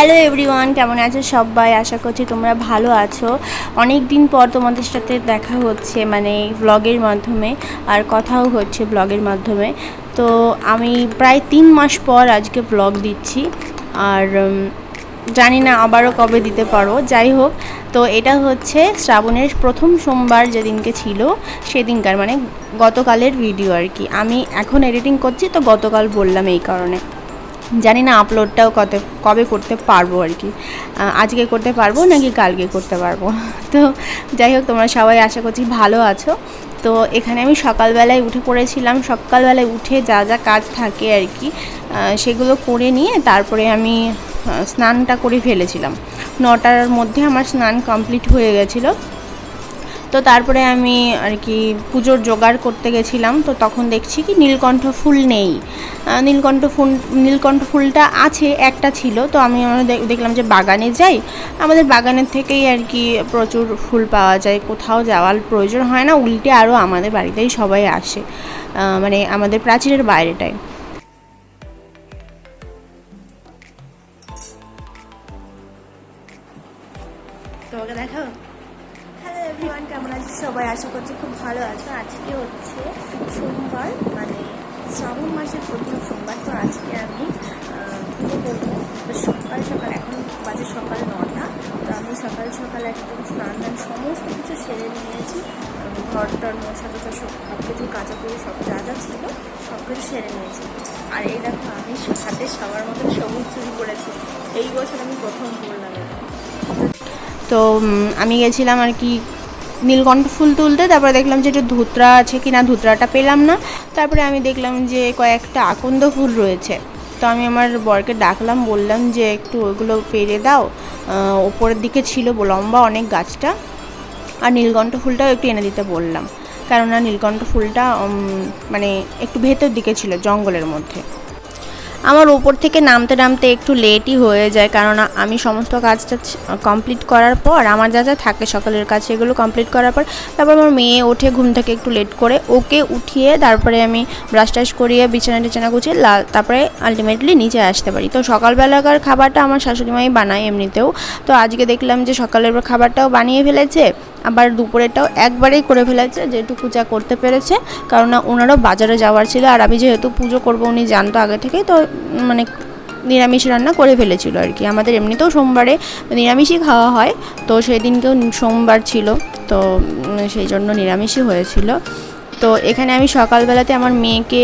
Hello everyone, কেমন আছো সবাই? আশা করছি তোমরা ভালো আছো। অনেক দিন পর তোমাদের সাথে দেখা হচ্ছে, মানে ব্লগের মাধ্যমে, আর কথাও হচ্ছে ব্লগের মাধ্যমে। তো আমি প্রায় 3 মাস পর আজকে ব্লগ দিচ্ছি, আর জানি না আবারও কবে দিতে পারো। যাই হোক, তো এটা হচ্ছে শ্রাবণের প্রথম সোমবার যেদিনকে ছিল সেদিনকার, মানে গতকালের ভিডিও আর কি। আমি এখন এডিটিং করছি, তো গতকাল বললাম এই কারণে। জানি না আপলোডটাও কবে করতে পারবো আর কি, আজকে করতে পারবো নাকি কালকে করতে পারবো। তো যাই হোক, তোমরা সবাই আশা করছি ভালো আছো। তো এখানে আমি সকালবেলায় উঠে পড়েছিলাম। সকালবেলায় উঠে যা যা কাজ থাকে আর কি, সেগুলো করে নিয়ে তারপরে আমি স্নানটা করে ফেলেছিলাম। 9টার মধ্যে আমার স্নান কমপ্লিট হয়ে গেছিলো। তো তারপরে আমি আর কি পুজোর জোগাড় করতে গেছিলাম। তো তখন দেখছি কি নীলকণ্ঠ ফুল নেই। নীলকণ্ঠ ফুলটা আছে, একটা ছিল। তো আমি দেখলাম যে বাগানে যাই, আমাদের বাগানের থেকেই আর কি প্রচুর ফুল পাওয়া যায়, কোথাও যাওয়ার প্রয়োজন হয় না। উল্টে আরও আমাদের বাড়িতেই সবাই আসে, মানে আমাদের প্রাচীরের বাইরেটায়। তোমাকে দেখাও। হ্যালো এভরিওয়ান, কেমন আছো সবাই? আশা করছি খুব ভালো আছো। আজকে হচ্ছে সোমবার, মানে শ্রাবণ মাসের প্রথম সোমবার। তো আজকে আমি পুজো করবো। তো সকাল সকাল, এখন বাজে সকাল 9টা। তো আমি সকাল সকাল একদম স্নান দান সমস্ত কিছু সেরে নিয়েছি। ঘরটার মোছা টোছা সব কিছু কাচাকুচি সব যা যা ছিল সব কিছু সেরে নিয়েছি। আর এই দেখো, আমি হাতে সবার মতন সবুজ চুড়ি পরেছি। এই বছর আমি প্রথম পরলাম। তো আমি গেছিলাম আর কি নীলকণ্ঠ ফুল তুলতে। তারপরে দেখলাম যে একটু ধুতরা আছে কি না, ধুতরাটা পেলাম না। তারপরে আমি দেখলাম যে কয়েকটা আকন্দ ফুল রয়েছে। তো আমি আমার বরকে ডাকলাম, বললাম যে একটু ওইগুলো পেরে দাও। ওপরের দিকে ছিল লম্বা অনেক গাছটা। আর নীলকণ্ঠ ফুলটাও একটু এনে দিতে বললাম, কেননা নীলকণ্ঠ ফুলটা মানে একটু ভেতর দিকে ছিল, জঙ্গলের মধ্যে। আমার উপর থেকে নামতে নামতে একটু লেটই হয়ে যায়, কেননা আমি সমস্ত কাজটা কমপ্লিট করার পর, আমার যা যা থাকে সকালের কাজ সেগুলো কমপ্লিট করার পর তারপর আমার মেয়ে ওঠে ঘুম থেকে একটু লেট করে, ওকে উঠিয়ে তারপরে আমি ব্রাশ টাশ করিয়ে বিছানা টিছানা গুছিয়ে তারপরে আলটিমেটলি নিচে আসতে পারি। তো সকালবেলাকার খাবারটা আমার শাশুড়িমাই বানায় এমনিতেও। তো আজকে দেখলাম যে সকালের খাবারটাও বানিয়ে ফেলেছে, আবার দুপুরেরটাও একবারেই করে ফেলেছে, যেটুকু যা করতে পেরেছে। কারণ ওনারও বাজারে যাওয়ার ছিল, আর আমি যেহেতু পুজো করবো উনি জানতো আগে থেকেই, তো মানে নিরামিষ রান্না করে ফেলেছিল আর কি। আমাদের এমনিতেও সোমবারে নিরামিষই খাওয়া হয়, তো সেদিনকেও সোমবার ছিল, তো সেই জন্য নিরামিষই হয়েছিল। তো এখানে আমি সকালবেলাতে আমার মেয়েকে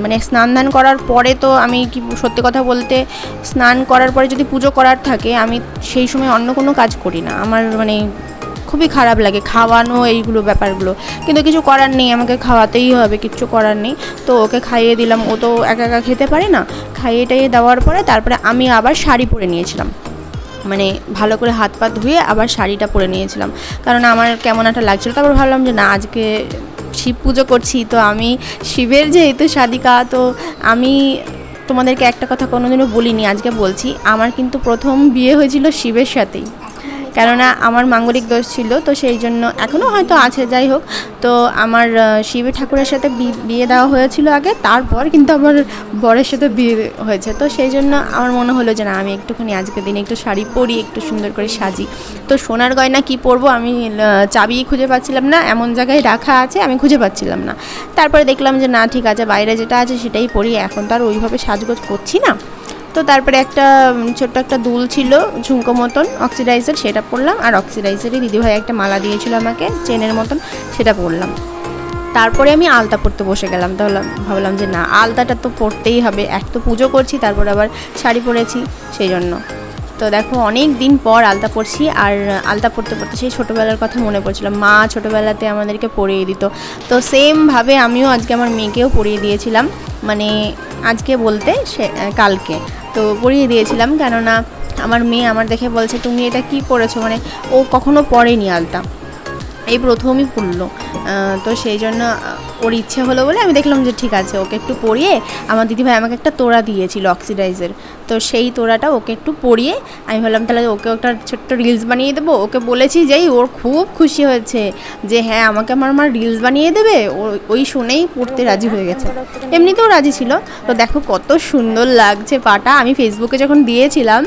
মানে স্নান দান করার পরে, তো আমি কি সত্যি কথা বলতে স্নান করার পরে যদি পুজো করার থাকে, আমি সেই সময় অন্য কোনো কাজ করি না। আমার মানে খুবই খারাপ লাগে খাওয়ানো এইগুলো ব্যাপারগুলো, কিন্তু কিছু করার নেই, আমাকে খাওয়াতেই হবে, কিচ্ছু করার নেই। তো ওকে খাইয়ে দিলাম, ও তো একা একা খেতে পারে না। খাইয়ে টাইয়ে দেওয়ার পরে তারপরে আমি আবার শাড়ি পরে নিয়েছিলাম, মানে ভালো করে হাত পা ধুয়ে আবার শাড়িটা পরে নিয়েছিলাম, কারণ আমার কেমন একটা লাগছিলো। তারপর ভাবলাম যে না, আজকে শিব পুজো করছি, তো আমি শিবের যেহেতু সাধিকা, তো আমি তোমাদেরকে একটা কথা কোনোদিনও বলিনি, আজকে বলছি, আমার কিন্তু প্রথম বিয়ে হয়েছিল শিবের সাথেই। কেননা আমার মাঙ্গলিক দোষ ছিল, তো সেই জন্য এখনও হয়তো আছে, যাই হোক। তো আমার শিব ঠাকুরের সাথে বিয়ে দেওয়া হয়েছিল আগে, তারপর কিন্তু আমার বরের সাথে বিয়ে হয়েছে। তো সেই জন্য আমার মনে হলো যে না, আমি একটুখানি আজকের দিনে একটু শাড়ি পরি, একটু সুন্দর করে সাজি। তো সোনার গয়না কি পরবো, আমি চাবি খুঁজে পাচ্ছিলাম না, এমন জায়গায় রাখা আছে আমি খুঁজে পাচ্ছিলাম না। তারপরে দেখলাম যে না, ঠিক আছে, বাইরে যেটা আছে সেটাই পরি, এখন তো আর ওইভাবে সাজগোজ করছি না। তো তারপরে একটা ছোট্ট একটা দুল ছিল ঝুমকো মতন অক্সিডাইজার, সেটা পরলাম। আর অক্সিডাইজারই দিদিভাই একটা মালা দিয়েছিল আমাকে চেনের মতন, সেটা পরলাম। তারপরে আমি আলতা পরতে বসে গেলাম। তাহলে ভাবলাম যে না, আলতাটা তো পরতেই হবে, এক তো পুজো করছি, তারপর আবার শাড়ি পরেছি, সেই জন্য। তো দেখো, অনেক দিন পর আলতা পরছি। আর আলতা পরতে পরতে সেই ছোটোবেলার কথা মনে পড়ছিল, মা ছোটোবেলাতে আমাদেরকে পরিয়ে দিত। তো সেমভাবে আমিও আজকে আমার মেয়েকেও পরিয়ে দিয়েছিলাম, মানে আজকে বলতে কালকে তো পরিয়ে দিয়েছিলাম। কেননা আমার মেয়ে আমার দেখে বলছে, তুমি এটা কি পরেছো, মানে ও কখনো পরেনি আলতা, এই প্রথমই পরলো। তো সেই জন্য ওর ইচ্ছে হলো বলে আমি দেখলাম যে ঠিক আছে ওকে একটু পরিয়ে, আমার দিদিভাই আমাকে একটা তোড়া দিয়েছিল অক্সিডাইজের, তো সেই তোড়াটা ওকে একটু পরিয়ে আমি ভাবলাম তাহলে ওকে একটা ছোট্ট রিলস বানিয়ে দেবো। ওকে বলেছি যেই ওর খুব খুশি হয়েছে যে হ্যাঁ আমাকে আমার মা রিলস বানিয়ে দেবে, ওই শুনেই পড়তে রাজি হয়ে গেছে। এমনিতেও রাজি ছিল। তো দেখো কত সুন্দর লাগছে পাটা। আমি ফেসবুকে যখন দিয়েছিলাম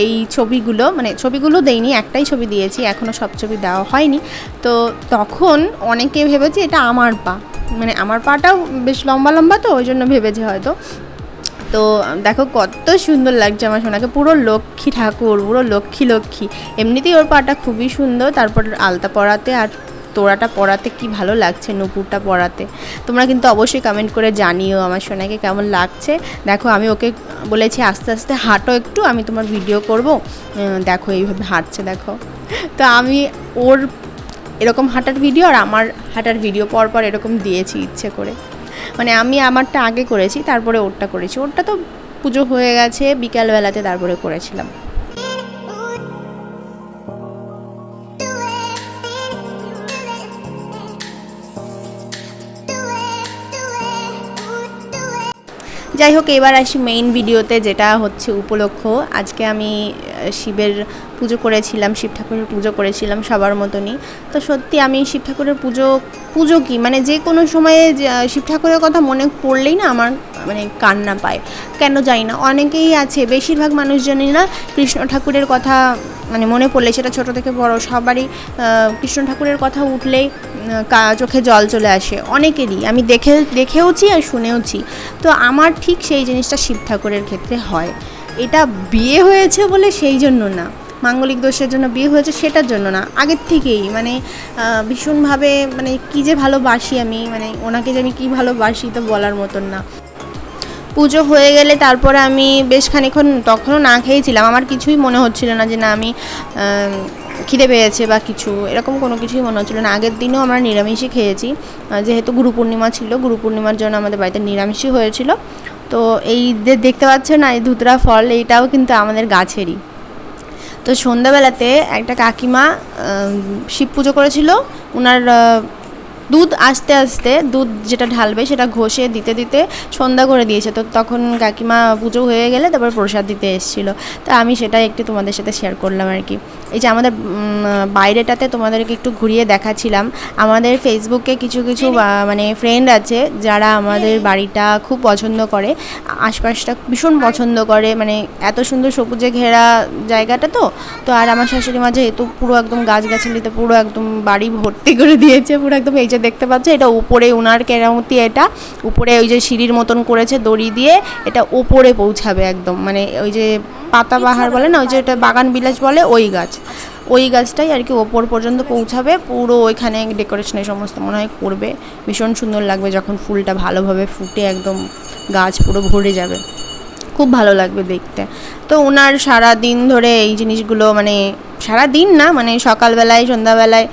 এই ছবিগুলো, মানে ছবিগুলো দেইনি, একটাই ছবি দিয়েছি, এখনও সব ছবি দেওয়া হয়নি। তো তখন অনেকে ভেবেছে এটা আমার পা, মানে আমার পাটাও বেশ লম্বা লম্বা, তো ওই জন্য ভেবেছে হয়তো। তো দেখো কত সুন্দর লাগছে আমার সোনাকে, পুরো লক্ষ্মী ঠাকুর, পুরো লক্ষ্মী লক্ষ্মী। এমনিতেই ওর পাটা খুবই সুন্দর, তারপর আলতা পরাতে আর তোড়াটা পরাতে কি ভালো লাগছে, নুপুরটা পরাতে। তোমরা কিন্তু অবশ্যই কমেন্ট করে জানিও আমার সোনাকে কেমন লাগছে। দেখো আমি ওকে বলেছি আস্তে আস্তে হাঁটো একটু, আমি তোমার ভিডিও করব। দেখো এইভাবে হাঁটছে দেখো। তো আমি ওর এরকম হাঁটার ভিডিও আর আমার হাঁটার ভিডিও পরপর এরকম দিয়েছি ইচ্ছে করে, মানে আমি আমারটা আগে করেছি তারপরে ওরটা করেছি। ওরটা তো পুজো হয়ে গেছে বিকালবেলাতে তারপরে করেছিলাম। যাই হোক, এবার আসি মেইন ভিডিওতে, যেটা হচ্ছে উপলক্ষ। আজকে আমি শিবের পুজো করেছিলাম, শিব ঠাকুরের পুজো করেছিলাম সবার মতনই। তো সত্যি আমি শিব ঠাকুরের পুজো কি মানে যে কোনো সময়ে শিব ঠাকুরের কথা মনে পড়লেই না আমার মানে কান্না পায়, কেন জানি না। অনেকেই আছে, বেশিরভাগ মানুষজনই না কৃষ্ণ ঠাকুরের কথা মানে মনে পড়লে, সেটা ছোটো থেকে বড় সবারই কৃষ্ণ ঠাকুরের কথা উঠলেই চোখে জল চলে আসে অনেকেরই, আমি দেখেওছি আর শুনেওছি। তো আমার ঠিক সেই জিনিসটা শিব ঠাকুরের ক্ষেত্রে হয়। এটা বিয়ে হয়েছে বলে সেই জন্য না, মাঙ্গলিক দোষের জন্য বিয়ে হয়েছে সেটার জন্য না, আগের থেকেই মানে ভীষণভাবে মানে কী যে ভালোবাসি আমি, মানে ওনাকে যে আমি কী ভালোবাসি তো বলার মতন না। পুজো হয়ে গেলে তারপরে আমি বেশ খানিকক্ষণ তখনও না খেয়েছিলাম, আমার কিছুই মনে হচ্ছিল না যে না আমি খিদে পেয়েছে বা কিছু, এরকম কোনো কিছুই মনে হচ্ছিলো না। আগের দিনও আমরা নিরামিষই খেয়েছি, যেহেতু গুরু পূর্ণিমা ছিল, গুরু পূর্ণিমার জন্য আমাদের বাড়িতে নিরামিষই হয়েছিল। তো এই যে দেখতে পাচ্ছ না এই ধুতরা ফল, এইটাও কিন্তু আমাদের গাছেরই। তো সন্ধ্যাবেলাতে একটা কাকিমা শিব পুজো করেছিল, ওনার দুধ আস্তে আস্তে দুধ যেটা ঢালবে সেটা ঘষে দিতে দিতে সন্ধ্যা করে দিয়েছে। তো তখন কাকিমা পুজো হয়ে গেলে তারপর প্রসাদ দিতে এসেছিলো। তো আমি সেটাই একটু তোমাদের সাথে শেয়ার করলাম আর কি। এই যে আমাদের বাইরেটাতে তোমাদেরকে একটু ঘুরিয়ে দেখাচ্ছিলাম। আমাদের ফেসবুকে কিছু কিছু মানে ফ্রেন্ড আছে যারা আমাদের বাড়িটা খুব পছন্দ করে, আশপাশটা ভীষণ পছন্দ করে, মানে এত সুন্দর সবুজে ঘেরা জায়গাটা। তো আর আমার শাশুড়ি মা যেহেতু পুরো একদম গাছগাছালিতে পুরো একদম বাড়ি ভর্তি করে দিয়েছে, পুরো একদম এই যে দেখতে পাচ্ছ এটা উপরে ওনার কেরামতি, এটা উপরে ওই যে সিঁড়ির মতন করেছে দড়ি দিয়ে, এটা ওপরে পৌঁছাবে একদম, মানে ওই যে পাতাবাহার বলে না, ওই যে এটা বাগান বিলাস বলে, ওই গাছটাই আর কি ওপর পর্যন্ত পৌঁছাবে। পুরো ওইখানে ডেকোরেশনের সমস্ত মনে হয় করবে, ভীষণ সুন্দর লাগবে যখন ফুলটা ভালোভাবে ফুটে একদম গাছ পুরো ভরে যাবে, খুব ভালো লাগবে দেখতে। তো ওনার সারা দিন ধরে এই জিনিসগুলো, মানে সারা দিন না, মানে সকালবেলায় সন্ধ্যাবেলায়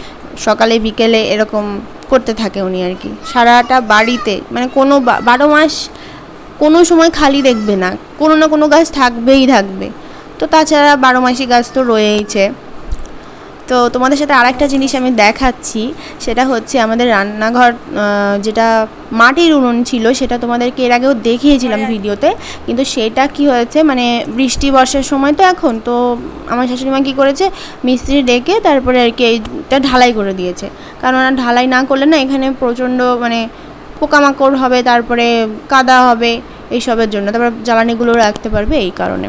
সকালে বিকেলে এরকম করতে থাকে উনি আর কি, সারাটা বাড়িতে, মানে কোনো 12 মাস কোনো সময় খালি দেখবে না, কোনো না কোনো গাছ থাকবেই থাকবে। তো তাছাড়া 12 মাসি গাছ তো রয়েইছে। তো তোমাদের সাথে আরেকটা জিনিস আমি দেখাচ্ছি, সেটা হচ্ছে আমাদের রান্নাঘর, যেটা মাটির উনুন ছিল সেটা তোমাদেরকে এর আগেও দেখিয়েছিলাম ভিডিওতে, কিন্তু সেটা কি হয়েছে মানে বৃষ্টি বর্ষার সময় তো এখন, তো আমার শাশুড়িমা কী করেছে মিস্ত্রি ডেকে তারপরে আর কি এইটা ঢালাই করে দিয়েছে। কারণ ঢালাই না করলে না এখানে প্রচণ্ড মানে পোকামাকড় হবে, তারপরে কাদা হবে, এইসবের জন্য, তারপর জ্বালানিগুলো রাখতে পারবে এই কারণে।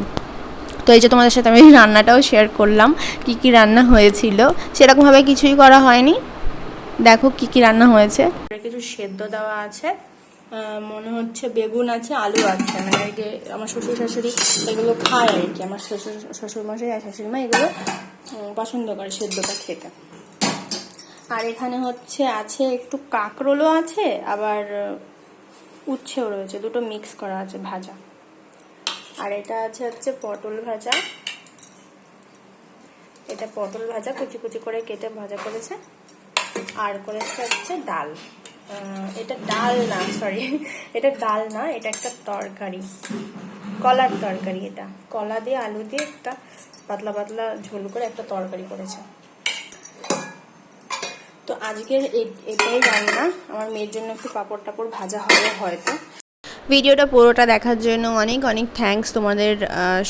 তো এই যে তোমাদের সাথে আমি রান্নাটাও শেয়ার করলাম, কি কি রান্না হয়েছিল। সেরকমভাবে কিছুই করা হয়নি, দেখো কি কি রান্না হয়েছে। কিছু সেদ্ধ দেওয়া আছে, মনে হচ্ছে বেগুন আছে, আলু আছে, মানে এই যে আমার শ্বশুর শাশুড়ি এগুলো খায় আর কি, আমার শ্বশুরমশাই আর শাশুড়িমা এগুলো পছন্দ করে সেদ্ধটা খেতে। আর এখানে হচ্ছে আছে একটু কাঁকরোলও আছে, আবার উচ্ছেও রয়েছে, দুটো মিক্স করা আছে ভাজা। আর এটা আছে হচ্ছে পটল ভাজা, এটা পটল ভাজা কুচি কুচি করে কেটে ভাজা করেছে। আর করেছে হচ্ছে ডাল, এটা ডাল না, সরি এটা ডাল না, এটা একটা তরকারি, কলার তরকারি। এটা কলা দিয়ে আলু দিয়ে একটা পাতলা পাতলা ঝোল করে একটা তরকারি করেছে। তো আজকের এটাই রান্না। আমার মেয়ের জন্য একটু পাঁপড় টাপড় ভাজা হবে হয়তো। ভিডিওটা পুরোটা দেখার জন্য অনেক অনেক থ্যাঙ্কস তোমাদের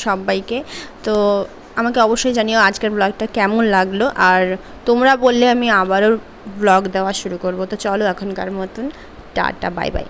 সবাইকে। তো আমাকে অবশ্যই জানিও আজকের ব্লগটা কেমন লাগলো, আর তোমরা বললে আমি আবারও ব্লগ দেওয়া শুরু করব। তো চলো এখনকার মতন টাটা, বাই বাই।